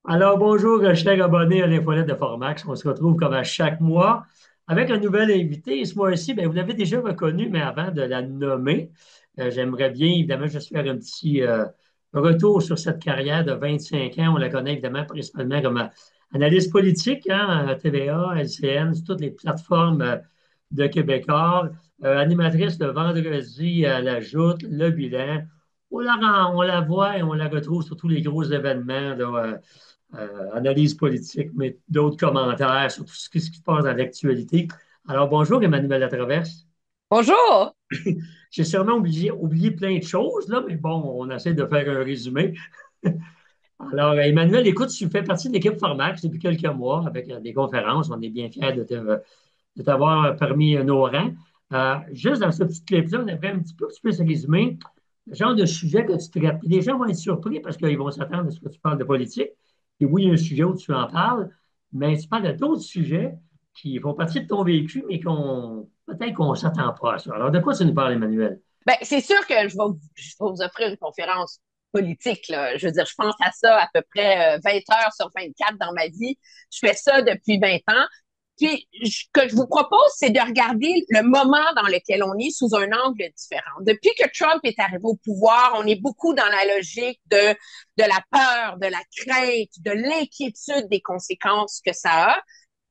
Alors, bonjour, chers abonnés à l'Infolette de Formax. On se retrouve comme à chaque mois avec un nouvel invité. Et ce mois-ci, ben, vous l'avez déjà reconnu, mais avant de la nommer, j'aimerais bien, évidemment, juste faire un petit retour sur cette carrière de 25 ans. On la connaît évidemment principalement comme analyste politique, hein, à TVA, LCN, sur toutes les plateformes de Québécois, animatrice le vendredi à la Joute, le bilan. On la voit et on la retrouve sur tous les gros événements là, analyse politique, mais d'autres commentaires sur tout ce qui se passe dans l'actualité. Alors, bonjour, Emmanuel Latraverse. Bonjour! J'ai sûrement oublié plein de choses, là, mais bon, on essaie de faire un résumé. Alors, Emmanuel, écoute, tu fais partie de l'équipe Formax depuis quelques mois avec des conférences. On est bien fiers de t'avoir parmi nos rangs. Juste dans ce petit clip-là, on aimerait un petit peu que tu puisses résumer le genre de sujet que tu traites. Puis les gens vont être surpris parce qu'ils vont s'attendre à ce que tu parles de politique. Et oui, il y a un sujet où tu en parles, mais tu parles de d'autres sujets qui font partie de ton vécu, mais qu'on peut-être qu'on ne s'attend pas à ça. Alors, de quoi tu nous parles, Emmanuel? Ben, c'est sûr que je vais vous offrir une conférence politique, là. Je veux dire, je pense à ça à peu près 20 heures sur 24 dans ma vie. Je fais ça depuis 20 ans. Puis, ce que je vous propose, c'est de regarder le moment dans lequel on est sous un angle différent. Depuis que Trump est arrivé au pouvoir, on est beaucoup dans la logique de la peur, de la crainte, de l'inquiétude des conséquences que ça a.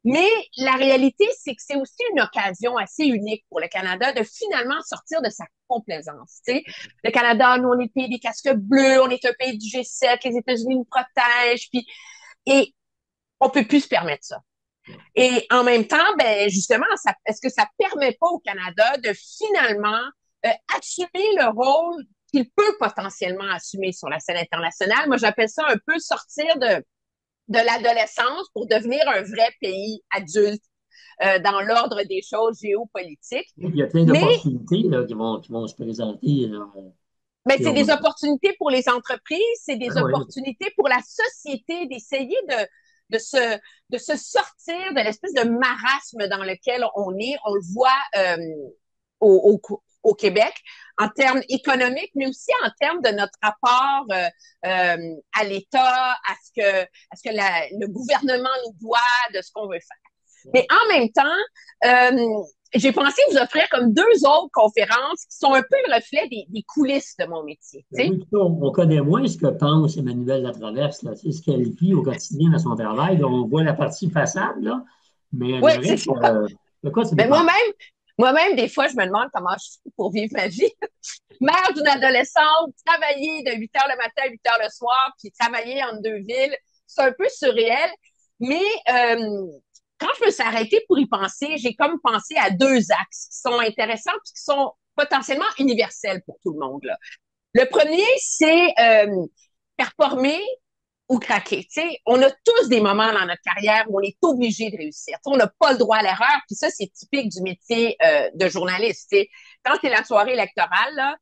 Mais la réalité, c'est que c'est aussi une occasion assez unique pour le Canada de finalement sortir de sa complaisance. Tu sais. Le Canada, nous, on est le pays des casques bleus, on est un pays du G7, les États-Unis nous protègent, puis et on peut plus se permettre ça. Et en même temps, ben justement, est-ce que ça permet pas au Canada de finalement assumer le rôle qu'il peut potentiellement assumer sur la scène internationale? Moi, j'appelle ça un peu sortir de l'adolescence pour devenir un vrai pays adulte dans l'ordre des choses géopolitiques. Il y a plein Mais d'opportunités là, qui vont se présenter. Là, ben, et c'est on- des opportunités pour les entreprises, c'est Ben des oui. opportunités pour la société d'essayer de, se, de se sortir de l'espèce de marasme dans lequel on est. On le voit au Québec en termes économiques, mais aussi en termes de notre rapport à l'État, le gouvernement nous doit, de ce qu'on veut faire. Mais en même temps, j'ai pensé vous offrir comme deux autres conférences qui sont un peu le reflet des coulisses de mon métier. Ben Tu sais. oui, puis on connaît moins ce que pense Emmanuel Latraverse, là, tu sais, ce qu'elle vit au quotidien dans son travail. Là, on voit la partie façade, là, mais le Oui, c'est reste, ça. de quoi tu nous Mais parles? moi-même, des fois, je me demande comment je fais pour vivre ma vie. Mère d'une adolescente, travailler de 8 heures le matin à 8 heures le soir, puis travailler en deux villes, c'est un peu surréel. Mais quand je me suis arrêtée pour y penser, j'ai comme pensé à deux axes qui sont intéressants puis qui sont potentiellement universels pour tout le monde. Là. Le premier, c'est performer ou craquer. Tu sais, on a tous des moments dans notre carrière où on est obligé de réussir. Tu sais, on n'a pas le droit à l'erreur, puis ça, c'est typique du métier de journaliste. Tu sais. Quand c'est la soirée électorale, là,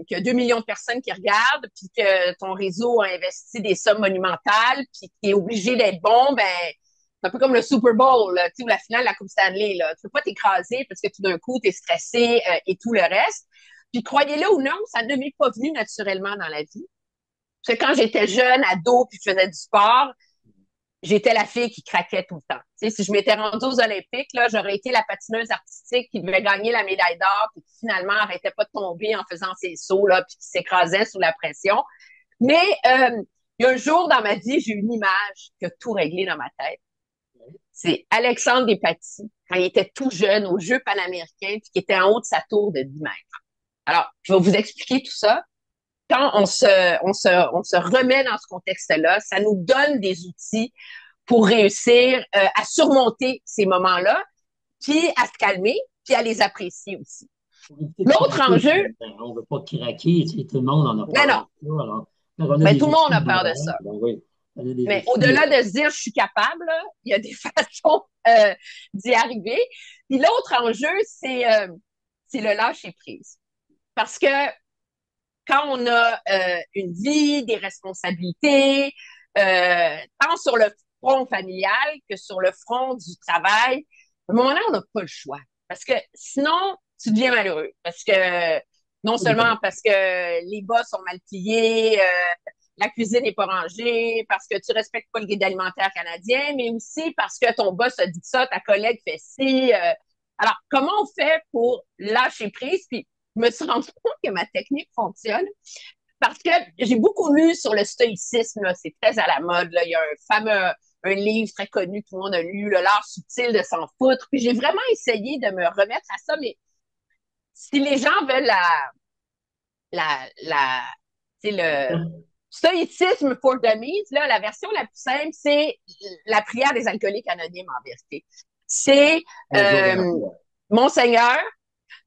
qu'il y a 2 millions de personnes qui regardent, puis que ton réseau a investi des sommes monumentales, puis qui est obligé d'être bon, ben c'est un peu comme le Super Bowl, là, ou la finale de la Coupe Stanley. Là. Tu peux pas t'écraser parce que tout d'un coup, tu es stressé et tout le reste. Puis croyez-le ou non, ça ne m'est pas venu naturellement dans la vie. Parce que quand j'étais jeune, ado, puis je faisais du sport, j'étais la fille qui craquait tout le temps. Tu sais, si je m'étais rendue aux Olympiques, là, j'aurais été la patineuse artistique qui devait gagner la médaille d'or, puis qui finalement arrêtait pas de tomber en faisant ses sauts, là, puis qui s'écrasait sous la pression. Mais il y a un jour dans ma vie, j'ai une image qui a tout réglé dans ma tête. C'est Alexandre Despatie, quand il était tout jeune aux Jeux panaméricains, puis qui était en haut de sa tour de 10 mètres. Alors, je vais vous expliquer tout ça. Quand on se remet dans ce contexte-là, ça nous donne des outils pour réussir à surmonter ces moments-là, puis à se calmer, puis à les apprécier aussi. Pour éviter de L'autre craquer, enjeu, on ne veut pas craquer, tu sais, tout le monde en a ben peur non, de ça. Alors, quand on a ben des tout le monde outils a de peur de l'erreur, ça. ben oui, on a des Mais outils. au-delà de se dire je suis capable, là, il y a des façons d'y arriver. Puis l'autre enjeu, c'est le lâcher prise. Parce que quand on a une vie, des responsabilités, tant sur le front familial que sur le front du travail, à un moment donné, on n'a pas le choix. Parce que sinon, tu deviens malheureux. Parce que non seulement parce que les bas sont mal pliés, la cuisine n'est pas rangée, parce que tu respectes pas le guide alimentaire canadien, mais aussi parce que ton boss a dit ça, ta collègue fait ci. Alors, comment on fait pour lâcher prise? Puis, je me suis rendu compte que ma technique fonctionne parce que j'ai beaucoup lu sur le stoïcisme, là, c'est très à la mode. Là. Il y a un livre très connu que tout le monde a lu, L'art subtil de s'en foutre. Puis j'ai vraiment essayé de me remettre à ça, mais si les gens veulent la, c'est le stoïcisme for dummies, là, la version la plus simple, c'est la prière des alcooliques anonymes en vérité. C'est Un jour à la euh, fois. Monseigneur,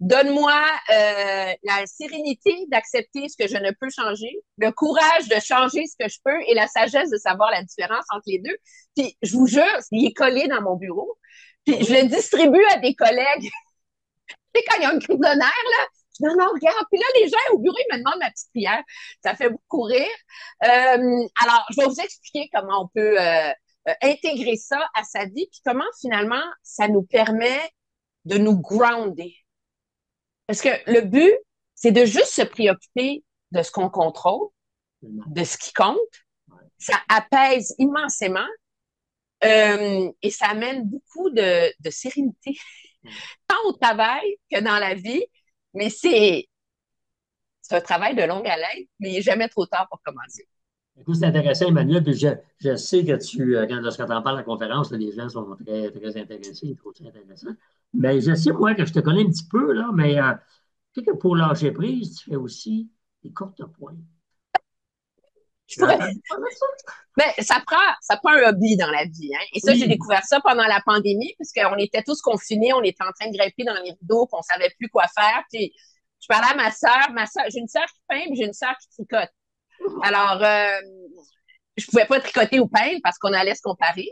donne-moi la sérénité d'accepter ce que je ne peux changer, le courage de changer ce que je peux et la sagesse de savoir la différence entre les deux. Puis, je vous jure, il est collé dans mon bureau. Ah Puis, je oui? le distribue à des collègues. Tu sais, quand il y a une crise de nerfs, là, je dis, non, non, regarde. Puis là, les gens au bureau, ils me demandent ma petite prière. Ça fait beaucoup rire. Alors, je vais vous expliquer comment on peut intégrer ça à sa vie, puis comment finalement ça nous permet de nous grounder. Parce que le but, c'est de juste se préoccuper de ce qu'on contrôle, de ce qui compte. Ça apaise immensément et ça amène beaucoup de sérénité, tant au travail que dans la vie. Mais c'est un travail de longue haleine, mais il n'est jamais trop tard pour commencer. Écoute, c'est intéressant, Emmanuel. Puis je sais que lorsque tu en parles à la conférence, là, les gens sont très, très intéressés, ils trouvent ça intéressant. Mais je sais, moi, que je te connais un petit peu, là, mais tu sais que pour lâcher prise, tu fais aussi des courtes pointes. Je Tu as pourrais, entendu parler de ça? mais ça prend un hobby dans la vie, hein. Et ça, j'ai Oui. découvert ça pendant la pandémie, puisqu'on était tous confinés, on était en train de grimper dans les rideaux, qu'on savait plus quoi faire. Puis, je parlais à ma sœur, j'ai une sœur qui peint, puis j'ai une sœur qui tricote. Alors, je pouvais pas tricoter ou peindre parce qu'on allait se comparer.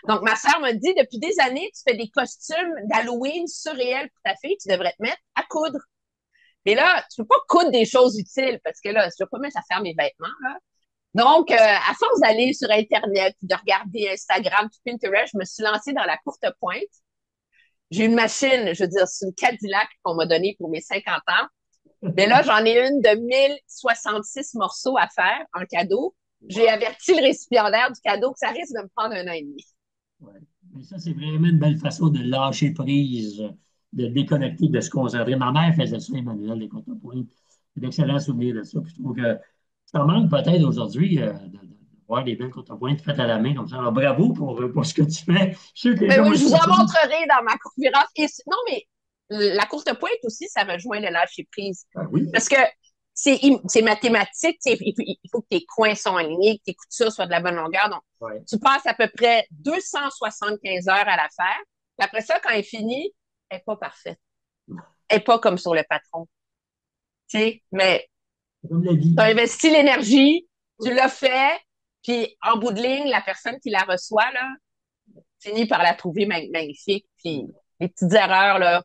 Donc, ma sœur m'a dit, depuis des années, tu fais des costumes d'Halloween surréels pour ta fille, tu devrais te mettre à coudre. Mais là, tu peux pas coudre des choses utiles parce que là, je vais pas mettre à faire mes vêtements, là. Donc, à force d'aller sur Internet, de regarder Instagram, puis Pinterest, je me suis lancée dans la courte pointe. J'ai une machine, je veux dire, c'est une Cadillac qu'on m'a donnée pour mes 50 ans. Mais là, j'en ai une de 1066 morceaux à faire en cadeau. J'ai averti le récipiendaire du cadeau que ça risque de me prendre 1 an et demi. Ouais. Mais ça, c'est vraiment une belle façon de lâcher prise, de déconnecter, de se concentrer. Ma mère faisait ça, Emmanuel, les courtes pointes. C'est d'excellents souvenirs de ça. Puis je trouve que ça manque peut-être aujourd'hui de voir des belles courtes pointes faites à la main comme ça. Alors, bravo pour ce que tu fais. Je suis sûr que les Mais gens vont oui, être je vous en surpris. montrerai dans ma conférence. Non, mais la courte pointe aussi, ça rejoint le lâcher prise. Ah oui. Parce que c'est mathématique, il faut que tes coins sont alignés, que tes coutures soient de la bonne longueur. Donc, Ouais. tu passes à peu près 275 heures à la faire. Puis après ça, quand elle est finie, elle n'est pas parfaite. Elle n'est pas comme sur le patron. Tu sais, mais C'est comme la vie. tu as investi l'énergie, tu l'as fait, puis en bout de ligne, la personne qui la reçoit, là, finit par la trouver magnifique. Puis les petites erreurs, là,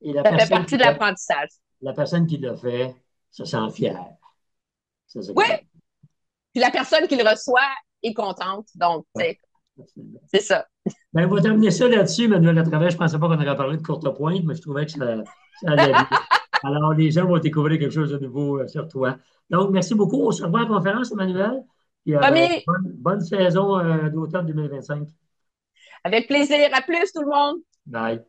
Et ça fait partie de l'apprentissage. la personne qui l'a fait se sent fière. C'est ça qui Oui, est important. puis la personne qui le reçoit est contente. Donc, Ouais, absolument. c'est ça. Ben, on va terminer ça là-dessus, Manuel Latraverse. Je ne pensais pas qu'on aurait parlé de courte pointe, mais je trouvais que ça allait bien. Alors, les gens vont découvrir quelque chose de nouveau sur toi. Donc, merci beaucoup. On se revoit à la conférence, Emmanuel. Puis, ben, Promis, bonne saison d'automne 2025. avec plaisir. À plus, tout le monde. Bye.